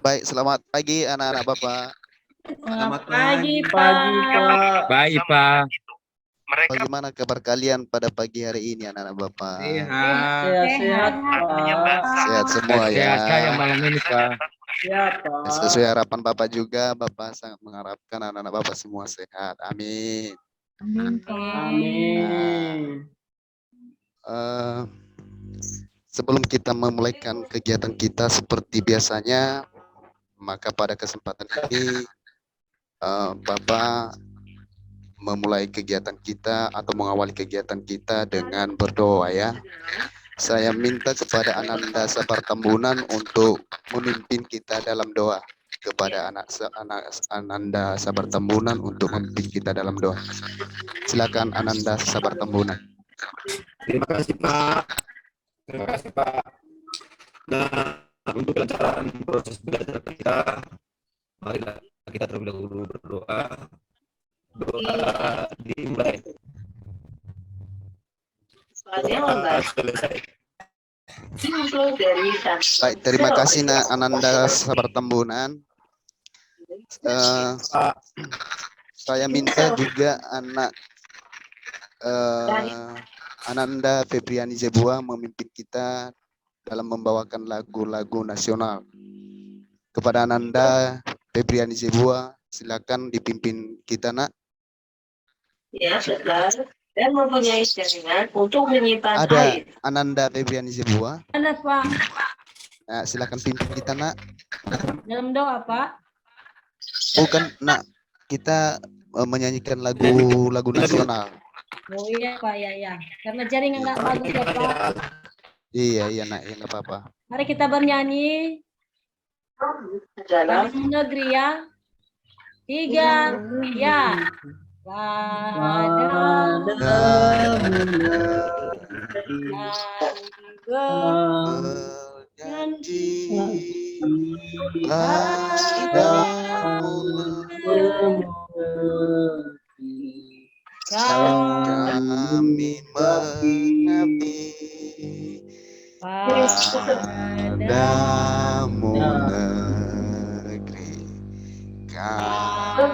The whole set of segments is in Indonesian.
Baik, selamat pagi anak-anak Bapak. Selamat Pagi, pagi, Pak. Pak. Baik, Pak. Bagaimana kabar kalian pada pagi hari ini anak-anak Bapak? Sehat. Sehat-sehat, Pak. Sehat semua ya. Sehat saya malam ini, Pak. Siap, Pak. Sesuai harapan Bapak juga, Bapak sangat mengharapkan anak-anak Bapak semua sehat. Amin. Amin, Pak. Amin. Eh, sebelum kita memulaikan kegiatan kita seperti biasanya, maka pada kesempatan ini Bapak memulai kegiatan kita atau mengawali kegiatan kita dengan berdoa ya. Saya minta kepada Ananda Sabar Tambunan untuk memimpin kita dalam doa. Kepada anak Ananda Sabar Tambunan untuk memimpin kita dalam doa. Silakan Ananda Sabar Tambunan. Terima kasih, Pak. Terima kasih, Pak. Nah, untuk kelancaran proses belajar kita, marilah kita terlebih dahulu berdoa. Doa dimulai. Doa selesai. Baik, terima kasih Ananda Sabar Tambunan. Saya minta juga anak Ananda Febriani Zebua memimpin kita dalam membawakan lagu-lagu nasional. Kepada Ananda Febriani Zebua, silakan dipimpin kita, Nak. Ya, benar. Dan mempunyai jaringan untuk menyimpan Ada air. Ananda Febriani Zebua. Ada, Pak. Nah, silakan pimpin kita, Nak. Dalam doa, Pak. Bukan, Nak. Kita menyanyikan lagu-lagu nasional. Oh iya, Pak. Ya. Karena jaringan nggak bagus ya, Pak. Iya, Nak. Ya, nggak apa-apa. Mari kita bernyanyi. Dalam Lagu negeri ya. 3, ya. Berjanji padamu kami mengabdi padamu negeri kami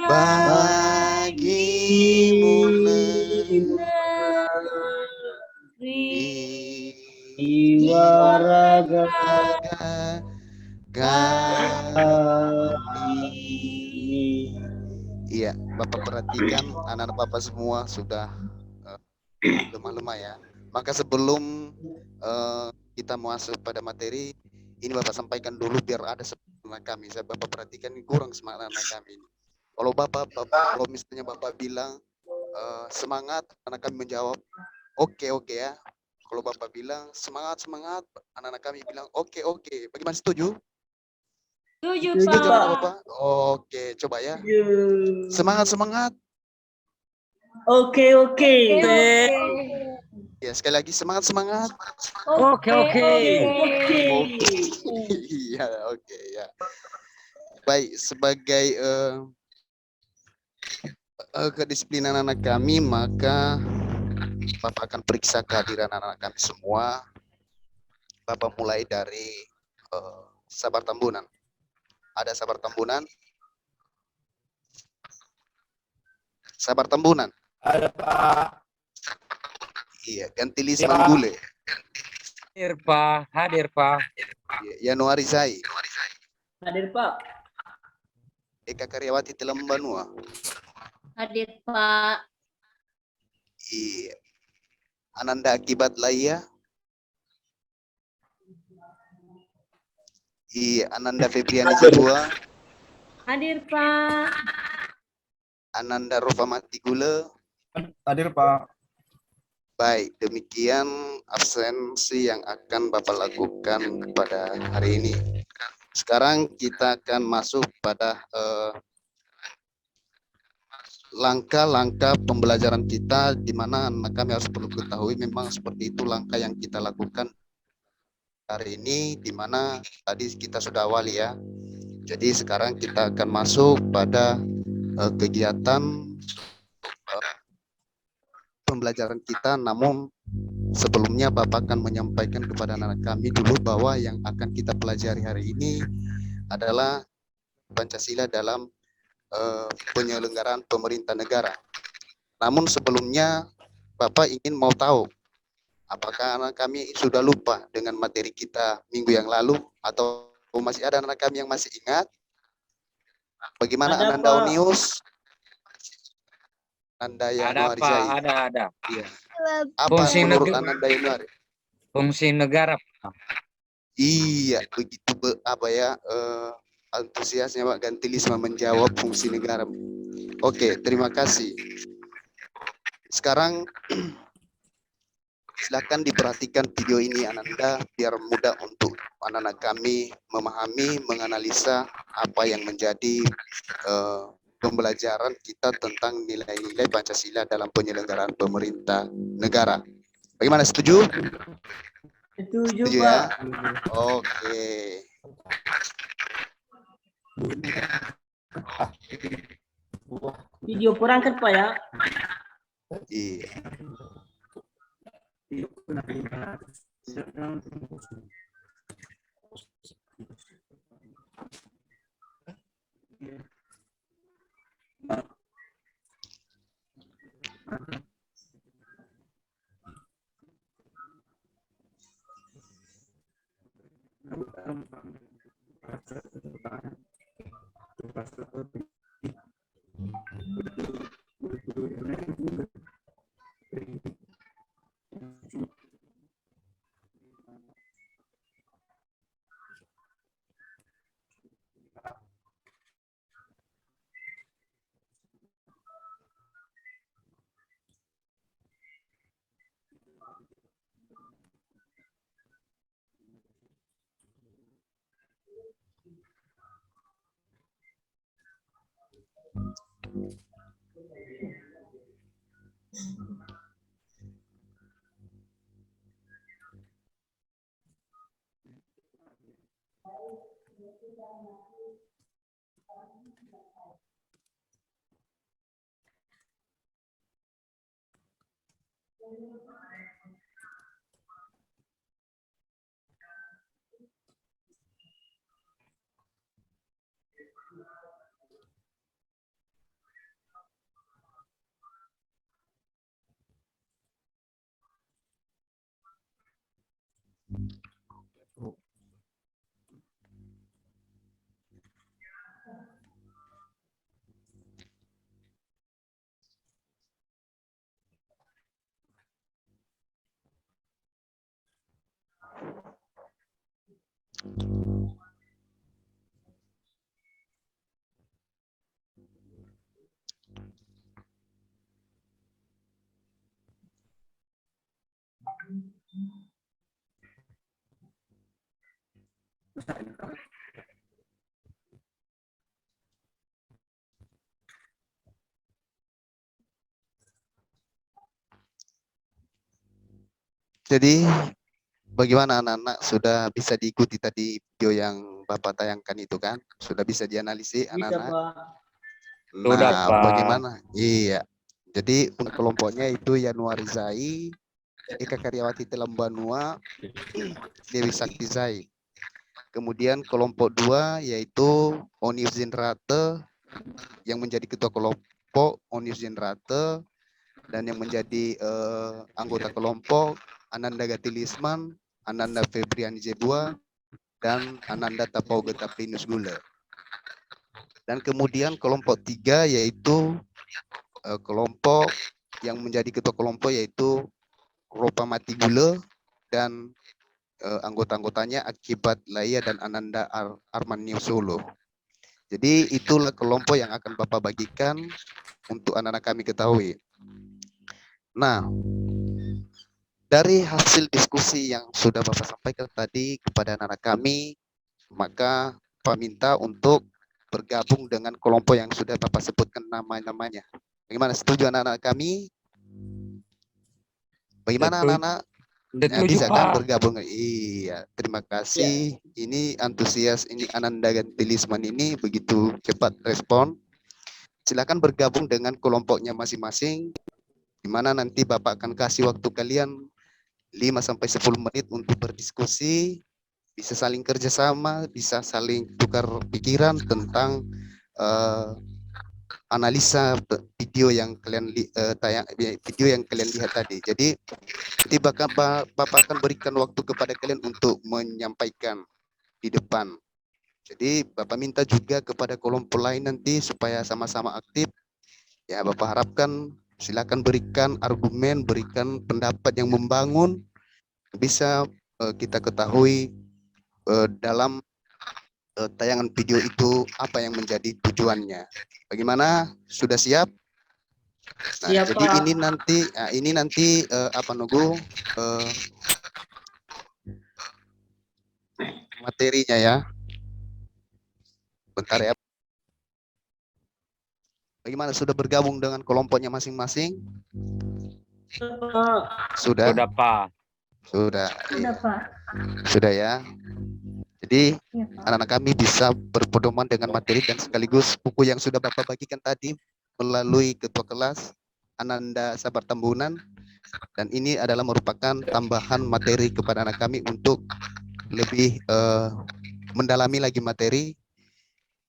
bagimu negeri Jiwa raga kami. Iya, Bapak perhatikan anak-anak Bapak semua sudah lemah-lemah ya. Maka sebelum kita masuk pada materi, ini Bapak sampaikan dulu biar ada semangat kami. Saya Bapak perhatikan ini kurang semangat anak kami. Kalau kalau misalnya Bapak bilang semangat, anak kami menjawab oke ya. Kalau Bapak bilang semangat, anak-anak kami bilang oke. Bagaimana, setuju? Setuju, Setuju Pak. Bapak? Oke, coba ya. Semangat. Oke. Ya, sekali lagi semangat. Oke. Iya, oke ya. Baik, sebagai kedisiplinan anak kami, maka Bapak akan periksa kehadiran anak kami semua. Bapak mulai dari Sabar Tambunan. Ada Sabar Tambunan? Sabar Tambunan? Ada, Pak. Iya, Gantilis Manggule. Hadir, Pak. Yanuari Zai. Hadir, Pak. Eka Karyawati Telembanua. Hadir, Pak. Iya. Ananda Akibat Laya. Iya, Ananda Febriani Zebua. Hadir, Pak. Ananda Rofamati Gule. Hadir, Pak. Baik, demikian absensi yang akan Bapak lakukan pada hari ini. Sekarang kita akan masuk pada langkah-langkah pembelajaran kita, di mana kami harus perlu ketahui memang seperti itu langkah yang kita lakukan hari ini, di mana tadi kita sudah awali ya. Jadi sekarang kita akan masuk pada kegiatan pembelajaran kita, namun sebelumnya Bapak akan menyampaikan kepada anak kami dulu bahwa yang akan kita pelajari hari ini adalah Pancasila dalam penyelenggaraan pemerintah negara. Namun sebelumnya Bapak ingin mau tahu apakah anak kami sudah lupa dengan materi kita minggu yang lalu atau masih ada anak kami yang masih ingat? Bagaimana Ada, Ananda Pak. Onius? Ananda Ada Yanuari Pak, Zai. ada. Iya. Apa Fungsi menurut negara. Ananda Yanuari? Fungsi negara. Iya, begitu antusiasnya Pak Gantilisma menjawab fungsi negara. Oke, terima kasih. Sekarang silakan diperhatikan video ini Ananda biar mudah untuk anak-anak kami memahami, menganalisa apa yang menjadi pembelajaran kita tentang nilai-nilai Pancasila dalam penyelenggaraan pemerintah negara. Bagaimana, setuju? Setuju, Setuju Pak. ya? Oke. Video perangkat, Pak ya. Iya. Jadi bagaimana anak-anak sudah bisa diikuti tadi video yang Bapak tayangkan itu kan? Sudah bisa dianalisis Bisa, anak-anak? Pak. Sudah, Nah, Pak. bagaimana? Iya. Jadi untuk kelompoknya itu Yanuari Zai, Eka Karyawati Telambanua, Dewi Sakti Zai. Kemudian kelompok 2 yaitu Onius Zinrate yang menjadi ketua kelompok Onius Zinrate, dan yang menjadi anggota kelompok Ananda Gatilisman, Ananda Febriani Jebua, dan Ananda Tapau Getaplinus Gule. Dan kemudian kelompok 3 yaitu kelompok yang menjadi ketua kelompok yaitu Ropa Mati Gule dan anggota-anggotanya Akibat Laya dan Ananda Armanio Solo. Jadi itulah kelompok yang akan Bapak bagikan untuk anak-anak kami ketahui. Nah, dari hasil diskusi yang sudah Bapak sampaikan tadi kepada anak-anak kami, maka Bapak minta untuk bergabung dengan kelompok yang sudah Bapak sebutkan nama-namanya. Bagaimana, setuju anak-anak kami? Bagaimana anak-anak? Ya, bisa kan bergabung? Iya, terima kasih. Ini antusias, ini Ananda Gantilisman ini begitu cepat respon. Silakan bergabung dengan kelompoknya masing-masing, di mana nanti Bapak akan kasih waktu kalian 5 sampai 10 menit untuk berdiskusi, bisa saling kerjasama, bisa saling tukar pikiran tentang analisa video yang kalian video yang kalian lihat tadi. Jadi Bapak akan berikan waktu kepada kalian untuk menyampaikan di depan. Jadi Bapak minta juga kepada kelompok lain nanti supaya sama-sama aktif. Ya, Bapak harapkan silakan berikan argumen, berikan pendapat yang membangun, bisa kita ketahui dalam tayangan video itu apa yang menjadi tujuannya. Bagaimana? Sudah siap? Nah, Siap, jadi Pak. ini nanti apa Nugu materinya ya. Bentar ya. Bagaimana, sudah bergabung dengan kelompoknya masing-masing? Pak. Sudah? Sudah, Pak. Sudah. Sudah, Iya. Pak. Sudah ya. Jadi Iya, Pak. anak-anak kami bisa berpedoman dengan materi dan sekaligus buku yang sudah Bapak bagikan tadi melalui ketua kelas Ananda Sabar Tambunan, dan ini adalah merupakan tambahan materi kepada anak kami untuk lebih mendalami lagi materi.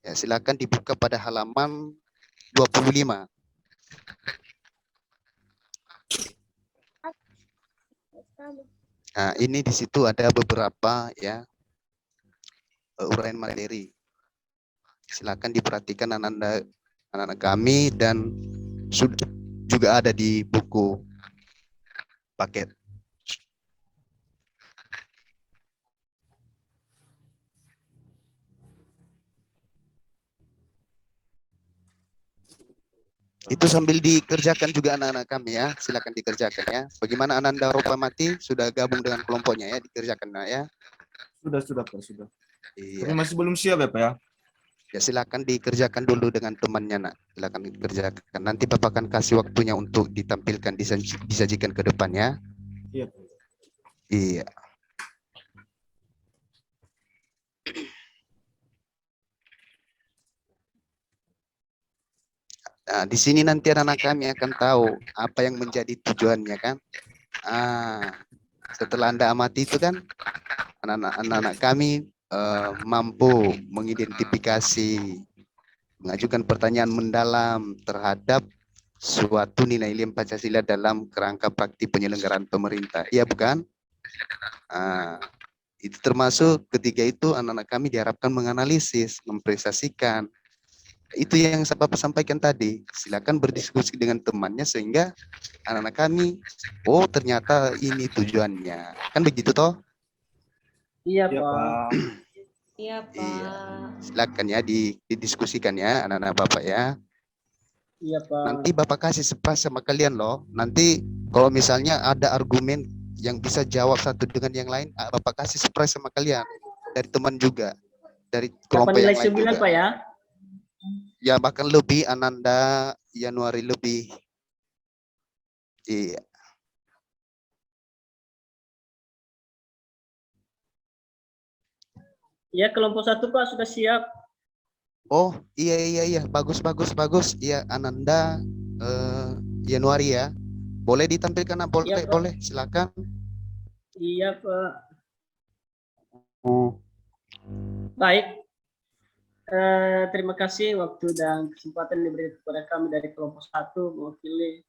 Ya, silakan dibuka pada halaman 25. Nah, ini di situ ada beberapa ya uraian materi. Silakan diperhatikan anak-anak kami, dan sudah juga ada di buku paket. Itu sambil dikerjakan juga anak-anak kami ya, silakan dikerjakan ya. Bagaimana Ananda Ropamati, sudah gabung dengan kelompoknya ya, dikerjakan ya. Sudah Pak, sudah. Iya. Tapi masih belum siap ya Pak ya? Ya silakan dikerjakan dulu dengan temannya nak, silakan dikerjakan. Nanti Bapak akan kasih waktunya untuk ditampilkan, disajikan ke depannya. Iya Pak. Iya. Nah, di sini nanti anak-anak kami akan tahu apa yang menjadi tujuannya kan. Setelah Anda amati itu kan, anak-anak kami mampu mengidentifikasi, mengajukan pertanyaan mendalam terhadap suatu nilai-nilai Pancasila dalam kerangka praktik penyelenggaraan pemerintah. Iya bukan? Itu termasuk ketiga itu anak-anak kami diharapkan menganalisis, mempresentasikan. Itu yang Bapak sampaikan tadi. Silakan berdiskusi dengan temannya sehingga anak-anak kami, oh ternyata ini tujuannya. Kan begitu toh? Iya, Iya Pak. Pak. Iya, Pak. Iya. Silakan ya didiskusikan ya anak-anak Bapak ya. Iya, Pak. Nanti Bapak kasih surprise sama kalian loh. Nanti kalau misalnya ada argumen yang bisa jawab satu dengan yang lain, Bapak kasih surprise sama kalian. Dari teman juga. Dari kelompok Dapat yang nilai lain 9, juga. Pak ya. Ya bahkan lebih, Ananda Januari lebih. Iya. Iya, kelompok 1 Pak sudah siap. Oh iya, bagus. Iya, Ananda Januari ya. Boleh ditampilkan? Iya, Pak. Boleh, silakan. Iya, Pak. Baik. Terima kasih waktu dan kesempatan diberi kepada kami dari kelompok 1 mewakili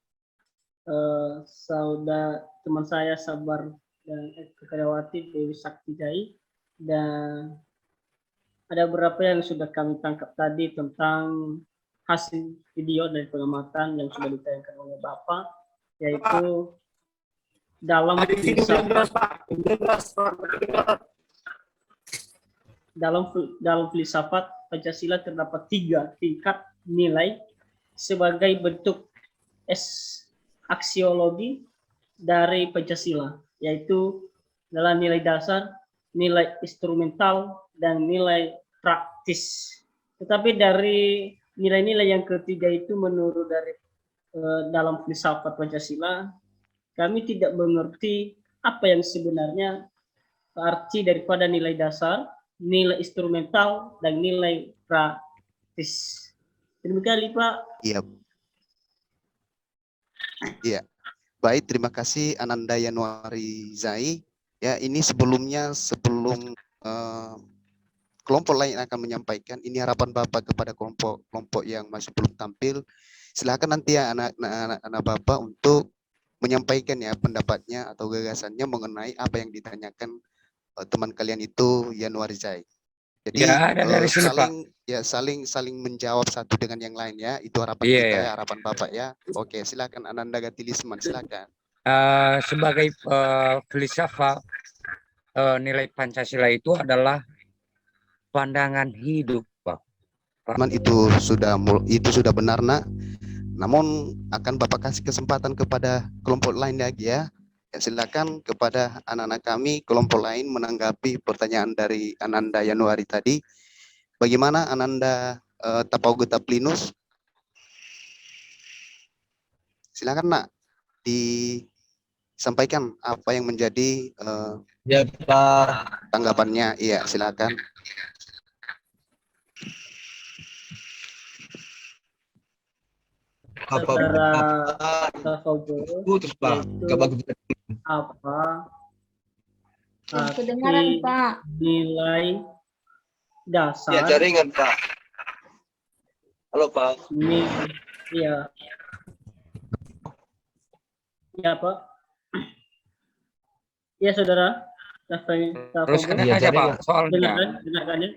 saudara teman saya Sabar dan Karyawati Dewi Sakti Jai, dan ada beberapa yang sudah kami tangkap tadi tentang hasil video dari pengamatan yang sudah ditayangkan oleh Bapak, yaitu dalam filsafat Pancasila terdapat 3 tingkat nilai sebagai bentuk aksiologi dari Pancasila, yaitu adalah nilai dasar, nilai instrumental, dan nilai praktis. Tetapi dari nilai-nilai yang ketiga itu menurut dari dalam filsafat Pancasila, kami tidak mengerti apa yang sebenarnya arti daripada nilai dasar, nilai instrumental, dan nilai praktis. Demikian Pak. Iya. Baik, terima kasih Ananda Yanuari Zai. Ya, ini sebelum kelompok lain akan menyampaikan, ini harapan Bapak kepada kelompok yang masih belum tampil. Silakan nanti ya anak Bapak untuk menyampaikan ya pendapatnya atau gagasannya mengenai apa yang ditanyakan teman kalian itu Yanuari Zai. Jadi Ya, ada dari sini, Pak. saling menjawab satu dengan yang lain ya. Itu harapan Iya, kita ya. ya, harapan Bapak ya. Oke, silakan Ananda Gatilisman, silakan. Sebagai filsafat, nilai Pancasila itu adalah pandangan hidup, Pak. Teman itu sudah benar nak. Namun akan Bapak kasih kesempatan kepada kelompok lain lagi ya. Ya, silakan kepada anak-anak kami kelompok lain menanggapi pertanyaan dari Ananda Yanuari tadi. Bagaimana Ananda Tapauge Taplinus? Silakan nak disampaikan apa yang menjadi Ya, Pak. tanggapannya. Iya, silakan. Apa Saudara Bapak Tapauge, putus, Pak? yaitu Gak bagus. apa Belum kedengaran, arti Pak. nilai Ya, dasar jaringan, Pak. Halo, Pak. iya ya Pak, ya saudara Teruskan Tapauge, Iya, aja, jaringan. Pak, soalnya. dengarkan ya.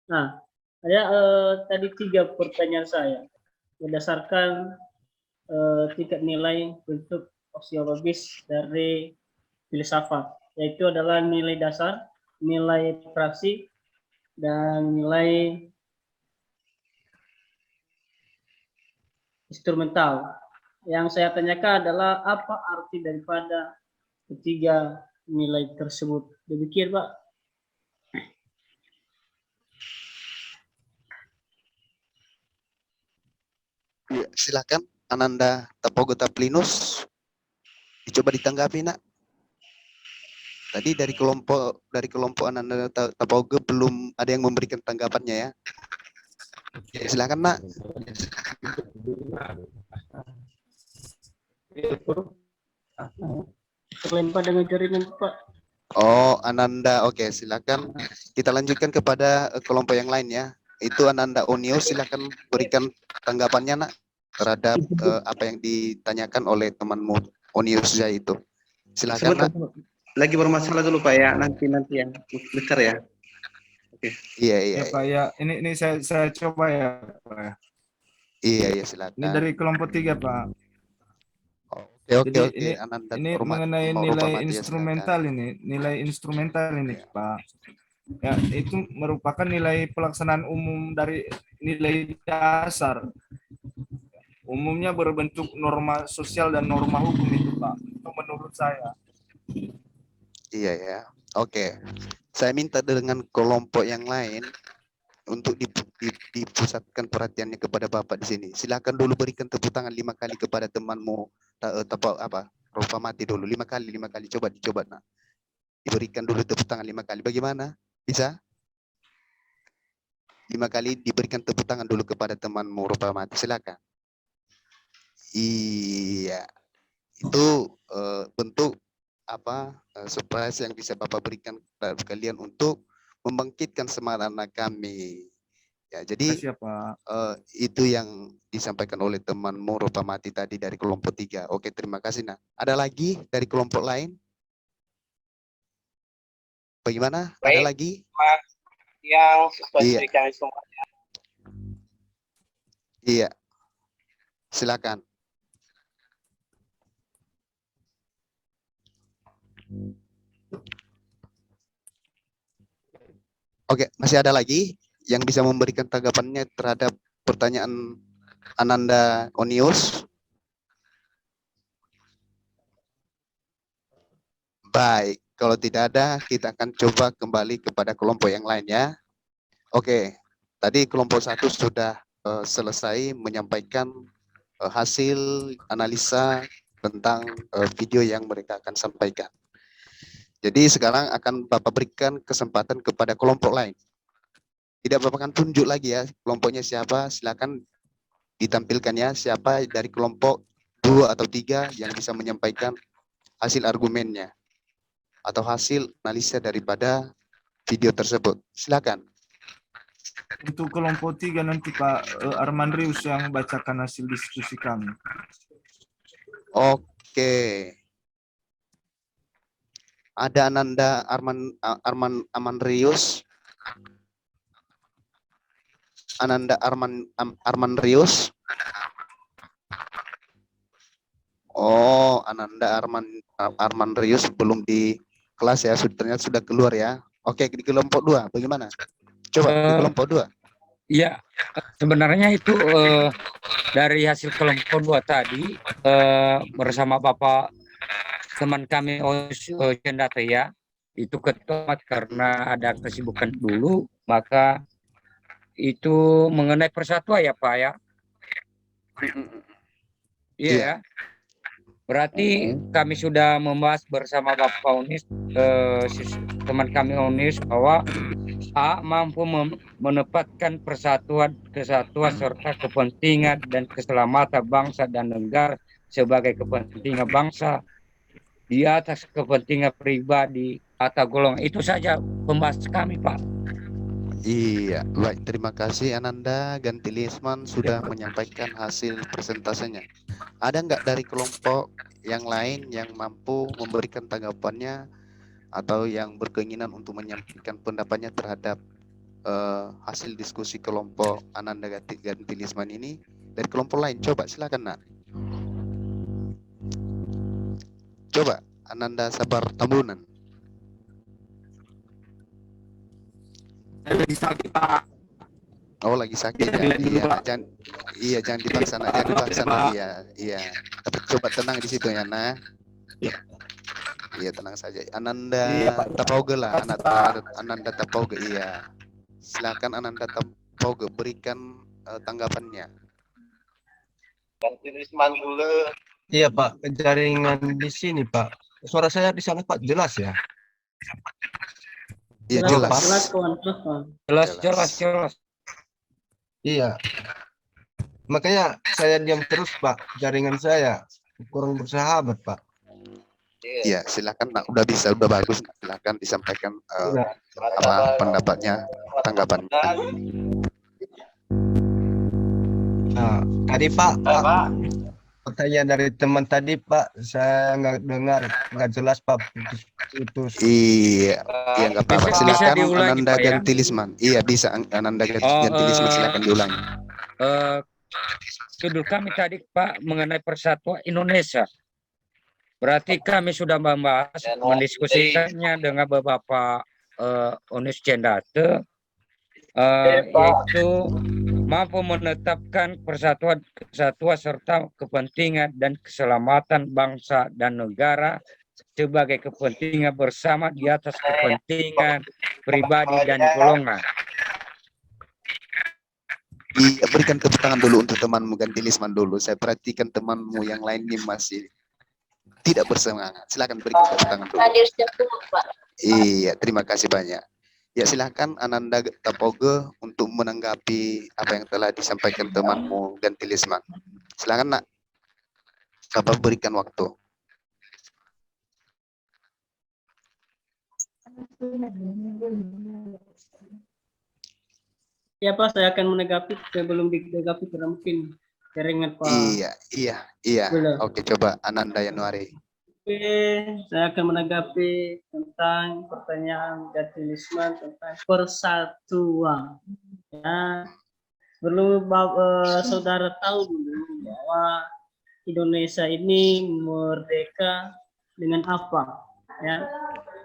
Nah, ada tadi 3 pertanyaan saya berdasarkan tingkat nilai bentuk aksiologis dari filsafat, yaitu adalah nilai dasar, nilai praksi, dan nilai instrumental. Yang saya tanyakan adalah apa arti daripada ketiga nilai tersebut. Demikian, Pak. Ya, silakan Ananda Tapauge Taplinus. Dicoba ditanggapi nak. Tadi dari kelompok Ananda Tapauge belum ada yang memberikan tanggapannya ya. Silakan nak. Terlempar dengan jaringan, Pak. Oh, Ananda. Oke, silakan. Kita lanjutkan kepada kelompok yang lain ya. Itu Ananda Onius, silakan berikan tanggapannya nak terhadap apa yang ditanyakan oleh temanmu Onius itu. Silakan nak. Lagi bermasalah dulu Pak ya, nanti yang besar ya. Iya. Ya Pak ya, ini saya coba ya Pak ya. Iya, silakan. Ini dari kelompok 3 Pak. Oke. Ananda, ini mengenai nilai instrumental nilai instrumental ini ya. Pak. Ya, itu merupakan nilai pelaksanaan umum dari nilai dasar. Umumnya berbentuk norma sosial dan norma hukum itu Pak. Itu menurut saya. Iya ya. Oke. Saya minta dengan kelompok yang lain untuk dipusatkan perhatiannya kepada Bapak di sini. Silakan dulu berikan tepuk tangan 5 kali kepada temanmu Rupamati dulu 5 kali. Coba nak. Diberikan dulu tepuk tangan 5 kali. Bagaimana? Bisa? 5 kali diberikan tepuk tangan dulu kepada temanmu Rupamati. Silakan. Iya. Itu bentuk surprise yang bisa Bapak berikan kepada kalian untuk membangkitkan semangat anak kami. Ya, jadi itu yang disampaikan oleh temanmu Rupamati tadi dari kelompok 3. Oke, terima kasih. Nah, ada lagi dari kelompok lain? Bagaimana? Baik, ada lagi? Yang spesifikasi semuanya. Iya. Silakan. Oke, masih ada lagi yang bisa memberikan tanggapannya terhadap pertanyaan Ananda Onius? Baik, kalau tidak ada, kita akan coba kembali kepada kelompok yang lain ya. Oke, tadi kelompok 1 sudah selesai menyampaikan hasil analisa tentang video yang mereka akan sampaikan. Jadi sekarang akan Bapak berikan kesempatan kepada kelompok lain. Tidak Bapak akan tunjuk lagi ya kelompoknya siapa, silakan ditampilkan ya siapa dari kelompok 2 atau 3 yang bisa menyampaikan hasil argumennya atau hasil analisa daripada video tersebut. Silakan. Untuk kelompok 3 nanti Pak Arman Rius yang bacakan hasil diskusi kami. Oke. Ada Ananda Arman Rius. Ananda Arman Rius. Oh, Ananda Arman Rius belum di kelas ya, ternyata sudah keluar ya. Oke, di kelompok 2 bagaimana? Coba di kelompok 2. Iya, sebenarnya itu dari hasil kelompok 2 tadi bersama Bapak teman kami Cendate ya, itu ketua karena ada kesibukan dulu, maka itu mengenai persatuan ya Pak ya. Iya ya. Berarti kami sudah membahas bersama Bapak Unis, teman kami Unis, bahwa A mampu menempatkan persatuan, kesatuan serta kepentingan dan keselamatan bangsa dan negara sebagai kepentingan bangsa di atas kepentingan pribadi atau golongan. Itu saja pembahasan kami, Pak. Iya, baik. Terima kasih Ananda Ganti Lisman sudah menyampaikan hasil presentasenya. Ada nggak dari kelompok yang lain yang mampu memberikan tanggapannya atau yang berkeinginan untuk menyampaikan pendapatnya terhadap hasil diskusi kelompok Ananda Ganti Lisman ini dari kelompok lain? Coba silakan Nak. Coba Ananda Sabar Tambunan. Lagi sakit Pak. Oh lagi sakit ya. Iya, Nak. Jangan dipaksa Nak, jangan dipaksa Nak. Iya. Tapi coba tenang di situ ya Nak. Iya tenang saja. Ananda Tapauge lah, Ananda Tapauge. Iya. Silakan Ananda Tapauge berikan tanggapannya. Iya Pak, jaringan di sini Pak. Suara saya di sana Pak jelas ya? Iya Jelas, jelas. Jelas. Iya. Makanya saya diam terus Pak, jaringan saya kurang bersahabat Pak. Iya, silakan Nak. Udah bagus. Silakan disampaikan pendapatnya, tanggapannya. Nah, tadi Pak, pertanyaan dari teman tadi Pak, saya nggak jelas Pak, putus. Iya, nggak apa-apa. Bisa Silakan diulangi, Ananda Pak, ya? Ganti Lisman. Iya bisa Ananda Ganti Lisman, silakan diulangi. Judul kami tadi Pak mengenai persatuan Indonesia. Berarti kami sudah membahas, mendiskusikannya dengan beberapa Unis Cendate, yaitu mampu menetapkan persatuan, kesatuan serta kepentingan dan keselamatan bangsa dan negara sebagai kepentingan bersama di atas kepentingan pribadi dan golongan. Iya, berikan tepuk tangan dulu untuk temanmu Ganti Lisman dulu. Saya perhatikan temanmu yang lain ini masih tidak bersemangat. Silakan berikan tepuk tangan dulu. Iya, terima kasih banyak. Ya silakan Ananda Tapauge untuk menanggapi apa yang telah disampaikan temanmu Ganti Lisman. Silakan Nak. Bapak berikan waktu. Ya Pak, saya akan menanggapi sebelum ditanggapi karena mungkin jaringan Pak. Iya. Oke, coba Ananda Yanuari. Oke, saya akan menanggapi tentang pertanyaan Ganti Lisman tentang persatuan. Ya, perlu saudara tahu dulu bahwa Indonesia ini merdeka dengan apa? Ya,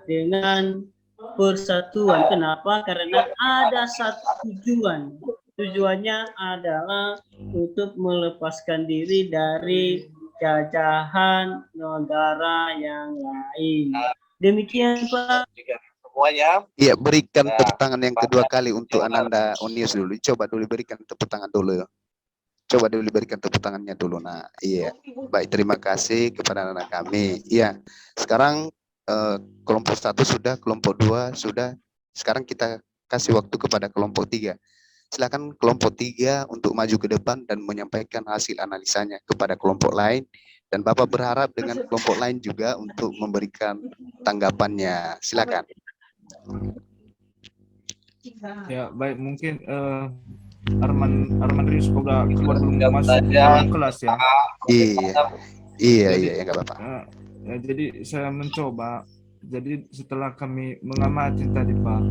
dengan persatuan. Kenapa? Karena ada satu tujuan. Tujuannya adalah untuk melepaskan diri dari jajahan negara yang lain. Demikian Pak. Iya, berikan tepuk tangan yang kedua kali untuk Ananda Unius dulu. Coba dulu berikan tepuk tangan dulu. Coba dulu berikan tepuk tangannya dulu. Nah, iya. Baik, terima kasih kepada anak kami. Iya. Sekarang kelompok 1 sudah, kelompok 2 sudah. Sekarang kita kasih waktu kepada kelompok 3. Silakan kelompok 3 untuk maju ke depan dan menyampaikan hasil analisanya kepada kelompok lain. Dan Bapak berharap dengan kelompok lain juga untuk memberikan tanggapannya. Silakan. Ya, baik, mungkin Arman Rizko udah keluar belum masuk dalam kelas ya. Iya, nggak apa-apa. Ya, jadi saya mencoba. Jadi setelah kami mengamati tadi Pak,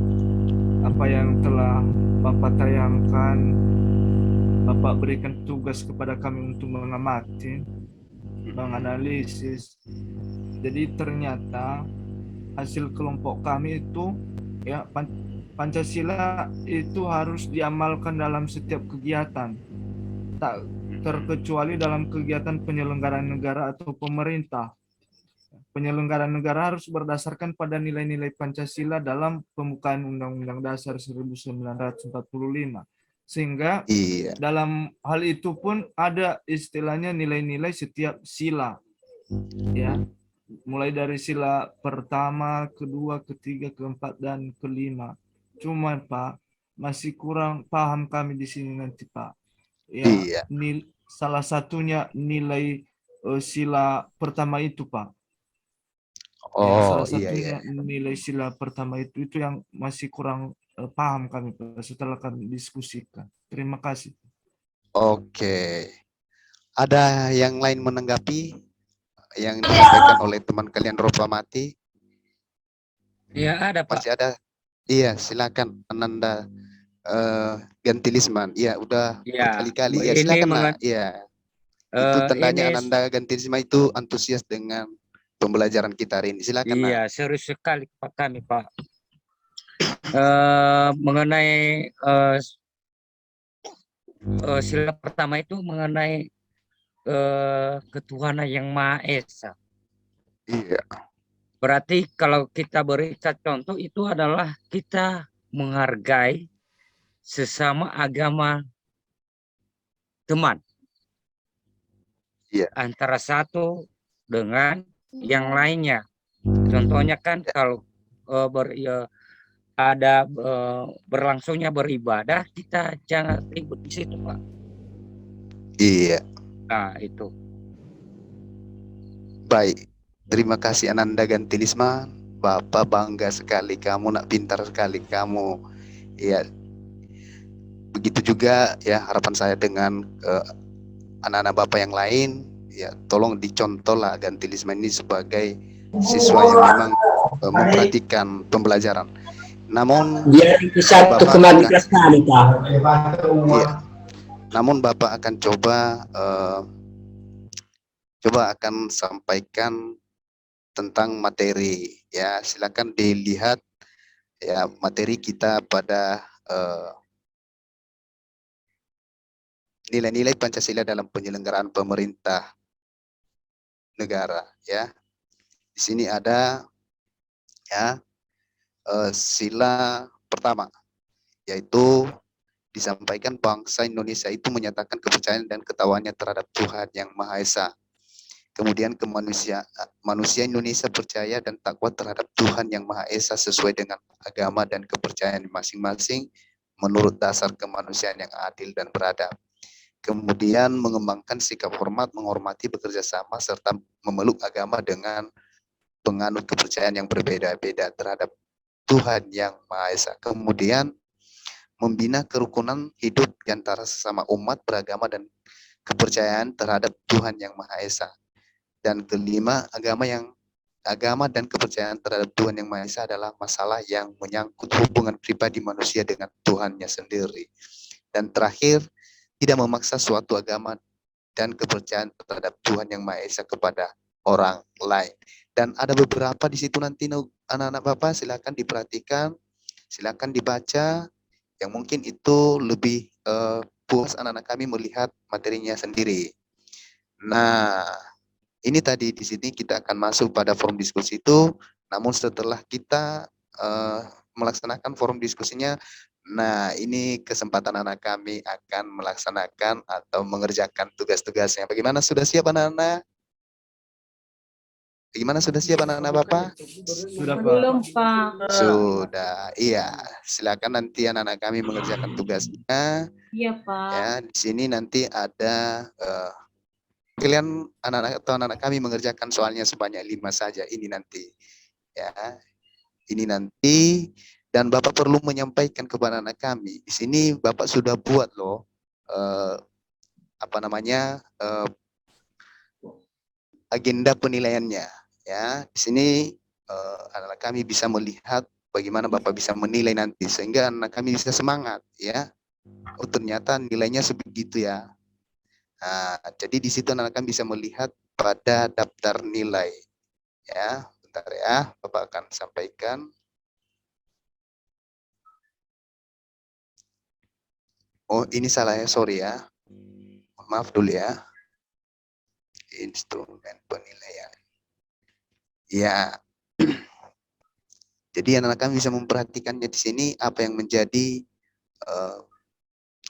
apa yang telah Bapak tayangkan, Bapak berikan tugas kepada kami untuk mengamati, menganalisis. Jadi ternyata hasil kelompok kami itu ya Pancasila itu harus diamalkan dalam setiap kegiatan, tak terkecuali dalam kegiatan penyelenggaraan negara atau pemerintah. Penyelenggaraan negara harus berdasarkan pada nilai-nilai Pancasila dalam pembukaan Undang-Undang Dasar 1945. Sehingga dalam hal itu pun ada istilahnya nilai-nilai setiap sila. Ya, mulai dari sila pertama, kedua, ketiga, keempat, dan kelima. Cuman Pak, masih kurang paham kami di sini nanti Pak. Ya, salah satunya nilai sila pertama itu Pak. Salah satunya nilai sila pertama itu yang masih kurang paham kami Pak, setelah kami diskusikan. Terima kasih. Oke. Ada yang lain menanggapi yang disampaikan oleh teman kalian Ropamati? Ya, ada Pak. Masih ada. Iya, silakan Ananda Gantilisman. Iya, udah berkali-kali. Ya, silakan lah. Iya. Itu tandanya Ananda Gantilisman itu antusias dengan pembelajaran kita hari ini. Silakan. Iya, serius sekali Pak kami Pak. Mengenai sila pertama itu mengenai ketuhanan yang Maha Esa. Iya. Berarti kalau kita berikan contoh itu adalah kita menghargai sesama agama teman. Iya. Antara satu dengan yang lainnya. Contohnya kan kalau ada berlangsungnya beribadah, kita jangan ribut di situ Pak. Iya. Nah, itu. Baik. Terima kasih Ananda Gantilisman. Bapak bangga sekali kamu, nak pintar sekali kamu. Ya. Begitu juga ya harapan saya dengan anak-anak Bapak yang lain. Ya, tolong dicontohlah Gantilisman ini sebagai siswa yang memang memperhatikan pembelajaran. Namun namun Bapak akan coba akan sampaikan tentang materi. Ya, silakan dilihat ya materi kita pada nilai-nilai Pancasila dalam penyelenggaraan pemerintah negara. Ya, di sini ada ya sila pertama, yaitu disampaikan bangsa Indonesia itu menyatakan kepercayaan dan ketakwanya terhadap Tuhan yang Maha Esa. Kemudian manusia Indonesia percaya dan takwa terhadap Tuhan yang Maha Esa sesuai dengan agama dan kepercayaan masing-masing menurut dasar kemanusiaan yang adil dan beradab. Kemudian mengembangkan sikap hormat, menghormati, bekerja sama, serta memeluk agama dengan penganut kepercayaan yang berbeda-beda terhadap Tuhan yang Maha Esa. Kemudian membina kerukunan hidup di antara sesama umat beragama dan kepercayaan terhadap Tuhan yang Maha Esa. Dan kelima, agama dan kepercayaan terhadap Tuhan yang Maha Esa adalah masalah yang menyangkut hubungan pribadi manusia dengan Tuhannya sendiri. Dan terakhir, tidak memaksa suatu agama dan kepercayaan terhadap Tuhan yang Maha Esa kepada orang lain. Dan ada beberapa di situ nanti anak-anak Bapak, silakan diperhatikan, silakan dibaca, yang mungkin itu lebih puas anak-anak kami melihat materinya sendiri. Nah, ini tadi di sini kita akan masuk pada forum diskusi itu, namun setelah kita melaksanakan forum diskusinya, nah ini kesempatan anak kami akan melaksanakan atau mengerjakan tugas-tugasnya. Bagaimana, sudah siap anak-anak? Gimana, sudah siap anak-anak Bapak? Sudah, Pak. Belum, Pak. Sudah, iya. Silakan nanti anak-anak kami mengerjakan tugasnya. Iya, Pak. Ya, di sini nanti ada kalian anak-anak atau anak-anak kami mengerjakan soalnya sebanyak 5 saja ini nanti. Ya, ini nanti, dan Bapak perlu menyampaikan kepada anak kami. Di sini Bapak sudah buat loh apa namanya agenda penilaiannya. Ya, di sini anak-anak kami bisa melihat bagaimana Bapak bisa menilai nanti sehingga anak kami bisa semangat ya. Oh, ternyata nilainya sebegitu ya. Nah, jadi di situ anak kami bisa melihat pada daftar nilai. Ya, bentar ya, Bapak akan sampaikan. Oh, ini salah ya, sorry ya. Maaf dulu ya. Instrumen penilaian. Ya. Jadi anak kami bisa memperhatikannya di sini apa yang menjadi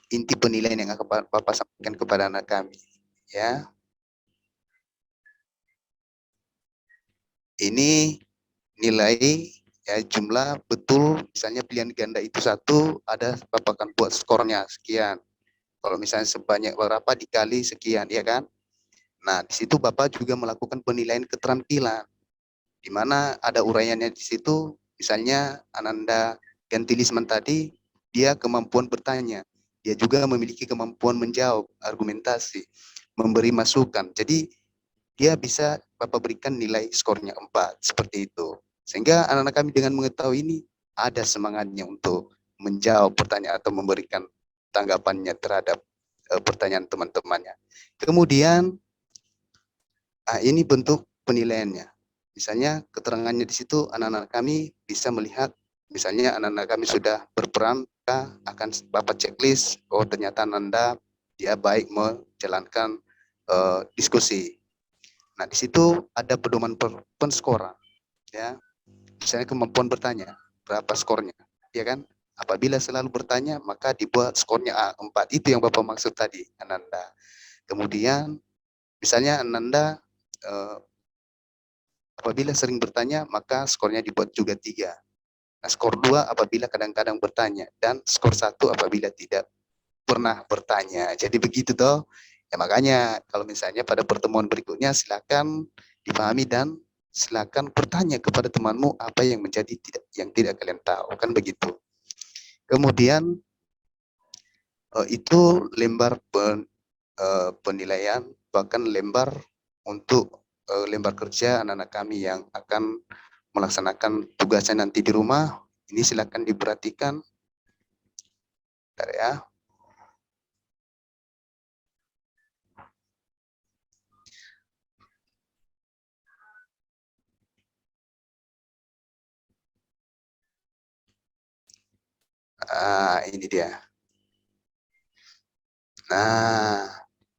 inti penilaian yang akan Bapak sampaikan kepada anak kami. Ya. Ini nilai ya, jumlah betul, misalnya pilihan ganda itu 1, ada Bapak akan buat skornya sekian. Kalau misalnya sebanyak berapa dikali sekian, ya kan? Nah, di situ Bapak juga melakukan penilaian keterampilan, di mana ada uraiannya di situ. Misalnya Ananda Gantilisman tadi, dia kemampuan bertanya, dia juga memiliki kemampuan menjawab, argumentasi, memberi masukan. Jadi dia bisa Bapak berikan nilai skornya 4, seperti itu. Sehingga anak-anak kami dengan mengetahui ini ada semangatnya untuk menjawab pertanyaan atau memberikan tanggapannya terhadap pertanyaan teman-temannya. Kemudian ini bentuk penilaiannya. Misalnya keterangannya di situ anak-anak kami bisa melihat, misalnya anak-anak kami sudah berperan, akan Bapak checklist, oh ternyata Ananda dia baik menjalankan diskusi. Nah, di situ ada pedoman penskoran, ya. Misalnya kemampuan bertanya, berapa skornya, ya kan? Apabila selalu bertanya, maka dibuat skornya A4. Itu yang Bapak maksud tadi, Ananda. Kemudian, misalnya Ananda apabila sering bertanya, maka skornya dibuat juga 3. Nah, skor 2 apabila kadang-kadang bertanya, dan skor 1 apabila tidak pernah bertanya. Jadi begitu toh. Ya, makanya kalau misalnya pada pertemuan berikutnya silakan dipahami dan silakan bertanya kepada temanmu apa yang menjadi yang tidak kalian tahu, kan begitu. Kemudian itu lembar penilaian, bahkan lembar untuk lembar kerja anak-anak kami yang akan melaksanakan tugasnya nanti di rumah. Ini silakan diperhatikan. Bentar ya. Ini dia. Nah,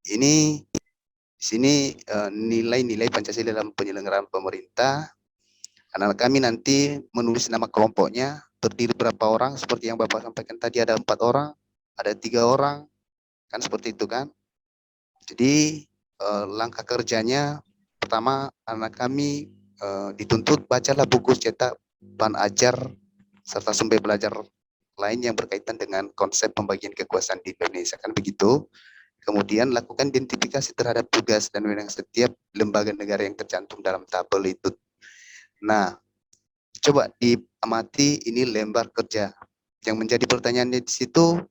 ini di sini nilai-nilai Pancasila dalam penyelenggaraan pemerintah. Anak-anak kami nanti menulis nama kelompoknya, terdiri berapa orang, seperti yang Bapak sampaikan tadi, ada 4 orang, ada 3 orang, kan seperti itu kan. Jadi langkah kerjanya, pertama anak kami dituntut bacalah buku cetak, bahan ajar, serta sumber belajar lain yang berkaitan dengan konsep pembagian kekuasaan di Indonesia, kan begitu. Kemudian lakukan identifikasi terhadap tugas dan wewenang setiap lembaga negara yang tercantum dalam tabel itu. Nah, coba diamati ini lembar kerja. Yang menjadi pertanyaannya di situ,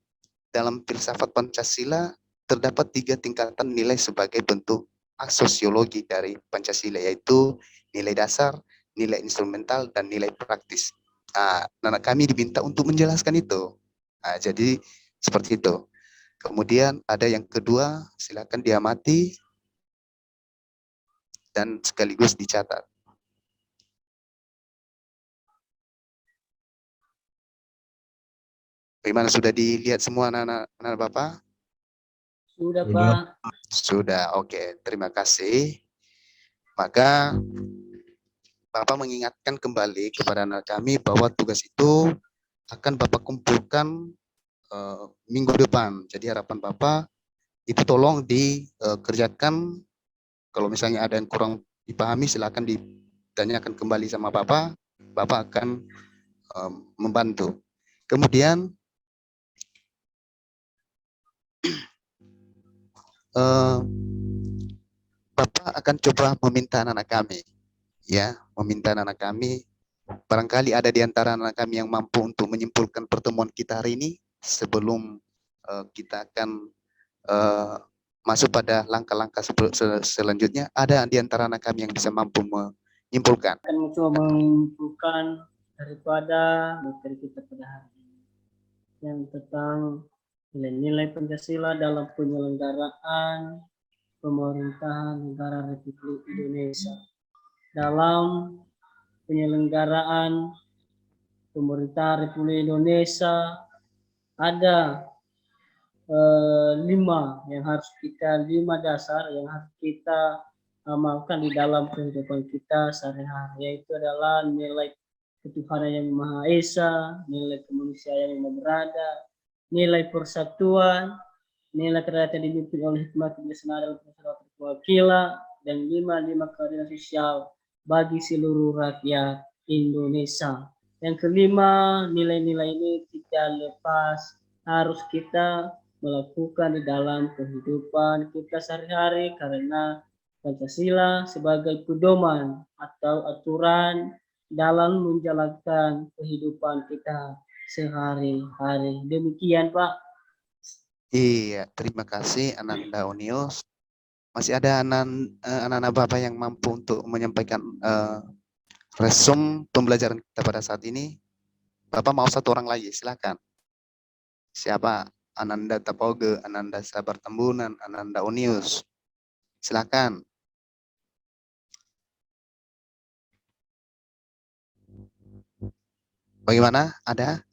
dalam filsafat Pancasila terdapat 3 tingkatan nilai sebagai bentuk sosiologi dari Pancasila, yaitu nilai dasar, nilai instrumental, dan nilai praktis. Nah, anak kami diminta untuk menjelaskan itu. Nah, jadi seperti itu. Kemudian ada yang kedua, silakan diamati dan sekaligus dicatat. Bagaimana, sudah dilihat semua anak-anak Bapak? Sudah, Pak. Sudah, oke. Terima kasih. Maka Bapak mengingatkan kembali kepada anak kami bahwa tugas itu akan Bapak kumpulkan minggu depan. Jadi harapan Bapak itu tolong dikerjakan. Kalau misalnya ada yang kurang dipahami, silakan tanyakan kembali sama Bapak, Bapak akan membantu. Kemudian Bapak akan coba meminta anak-anak kami, ya, meminta anak-anak kami. Barangkali ada di antara anak kami yang mampu untuk menyimpulkan pertemuan kita hari ini sebelum kita akan masuk pada langkah-langkah selanjutnya. Ada di antara anak kami yang bisa mampu menyimpulkan. Akan mencoba menyimpulkan daripada materi kita pada hari ini yang tentang nilai-nilai Pancasila dalam penyelenggaraan pemerintahan negara Republik Indonesia. Dalam penyelenggaraan pemerintahan Republik Indonesia ada 5 dasar yang harus kita amalkan di dalam kehidupan kita sehari-hari, yaitu adalah nilai ketuhanan yang Maha Esa, nilai kemanusiaan yang berada, nilai persatuan, nilai kedaulatan dipimpin oleh hikmah kebijaksanaan dalam persyaratan perwakilan, dan 5 keadilan sosial bagi seluruh rakyat Indonesia. Yang kelima, nilai-nilai ini tidak lepas harus kita melakukan di dalam kehidupan kita sehari-hari, karena Pancasila sebagai pedoman atau aturan dalam menjalankan kehidupan kita sehari-hari. Demikian, Pak. Iya, terima kasih Ananda Onius. Masih ada anak-anak Bapak yang mampu untuk menyampaikan resume pembelajaran kita pada saat ini? Bapak mau satu orang lagi, silakan. Siapa? Ananda Tapoge, Ananda Sabar Tembunan, Ananda Onius. Silakan. Bagaimana? Ada?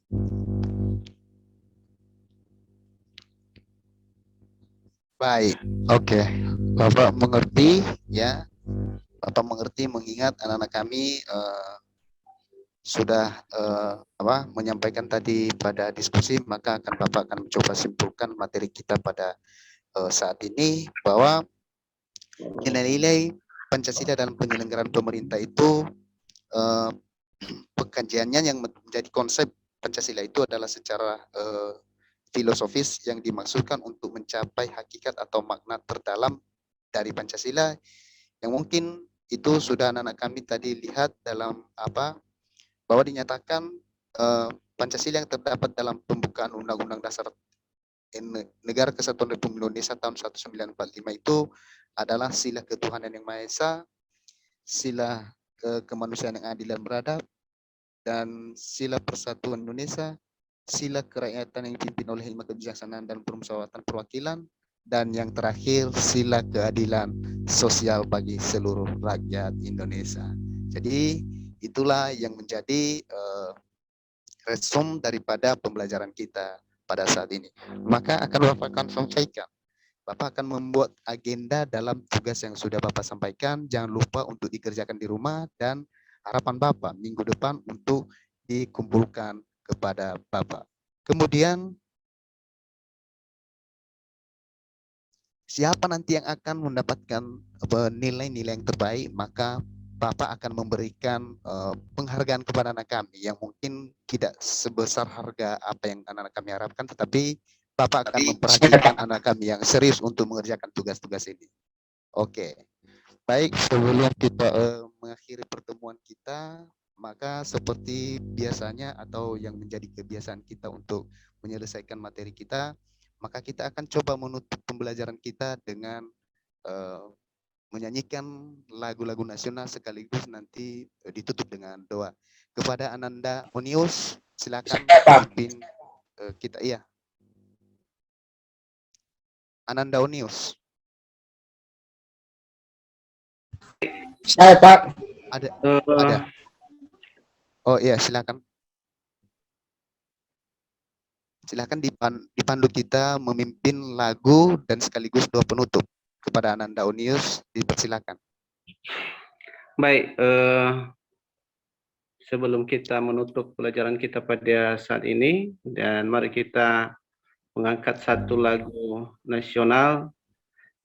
Baik, oke. Bapak mengerti, ya. Bapak mengerti, mengingat anak-anak kami sudah menyampaikan tadi pada diskusi, maka Bapak akan mencoba simpulkan materi kita pada saat ini, bahwa nilai-nilai Pancasila dalam penyelenggaraan pemerintah itu pengkajiannya yang menjadi konsep Pancasila itu adalah secara filosofis yang dimaksudkan untuk mencapai hakikat atau makna terdalam dari Pancasila, yang mungkin itu sudah anak-anak kami tadi lihat dalam bahwa dinyatakan Pancasila yang terdapat dalam pembukaan Undang-Undang Dasar Negara Kesatuan Republik Indonesia tahun 1945 itu adalah sila ketuhanan yang Maha Esa, sila kemanusiaan yang adil dan beradab, dan sila persatuan Indonesia, sila kerakyatan yang dipimpin oleh hikmah kebijaksanaan dan permusyawaratan perwakilan, dan yang terakhir sila keadilan sosial bagi seluruh rakyat Indonesia. Jadi itulah yang menjadi resume daripada pembelajaran kita pada saat ini. Maka Bapak akan sampaikan. Bapak akan membuat agenda dalam tugas yang sudah Bapak sampaikan. Jangan lupa untuk dikerjakan di rumah, dan harapan Bapak minggu depan untuk dikumpulkan kepada Bapak. Kemudian siapa nanti yang akan mendapatkan nilai-nilai yang terbaik, maka Bapak akan memberikan penghargaan kepada anak kami yang mungkin tidak sebesar harga apa yang anak-anak kami harapkan, tetapi Bapak akan memperhatikan anak kami yang serius untuk mengerjakan tugas-tugas ini. Oke. Baik, sebelum kita mengakhiri pertemuan kita, maka seperti biasanya atau yang menjadi kebiasaan kita untuk menyelesaikan materi kita, maka kita akan coba menutup pembelajaran kita dengan menyanyikan lagu-lagu nasional sekaligus nanti ditutup dengan doa. Kepada Ananda Onius, silakan pimpin kita. Iya. Ananda Onius. Saya Pak. Ada. Oh iya, silakan. Silakan dipandu kita memimpin lagu dan sekaligus doa penutup. Kepada Ananda Onius, dipersilakan. Baik, sebelum kita menutup pelajaran kita pada saat ini, dan mari kita mengangkat satu lagu nasional,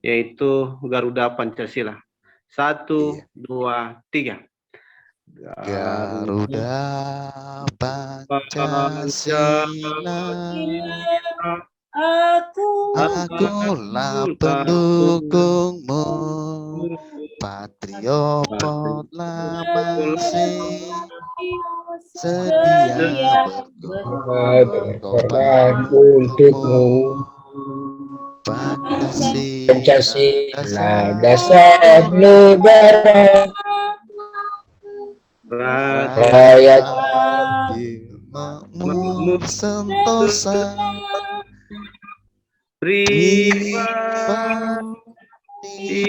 yaitu Garuda Pancasila. 1, 2, 3. Garuda Pancasila, akulah pendukungmu, patriot masih sedia berkorban untukmu. Pancasila dasar negara, rakyat adil makmur sentosa, pribadi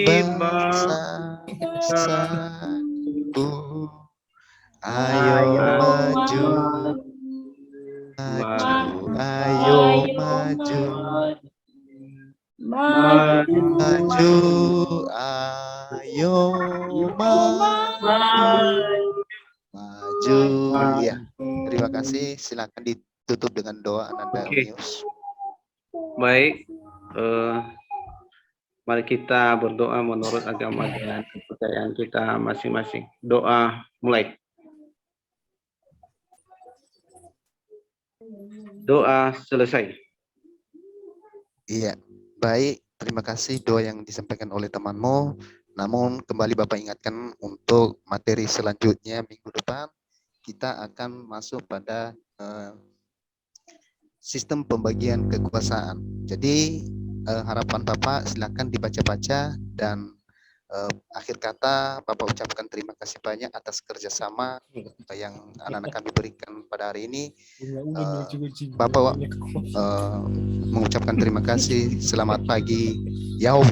bangsaku. Ayo maju, maju, ayo maju, maju, ayo maju. Ya, terima kasih. Silakan ditutup dengan doa Ananda Oke. Unius. Baik, mari kita berdoa menurut agama dan kepercayaan kita masing-masing. Doa mulai. Doa selesai. Iya, baik. Terima kasih doa yang disampaikan oleh temanmu. Namun kembali Bapak ingatkan untuk materi selanjutnya minggu depan kita akan masuk pada sistem pembagian kekuasaan. Jadi harapan Bapak silakan dibaca-baca dan akhir kata Bapak ucapkan terima kasih banyak atas kerjasama yang anak-anak kami berikan pada hari ini. Bapak mengucapkan terima kasih. Selamat pagi. Yau.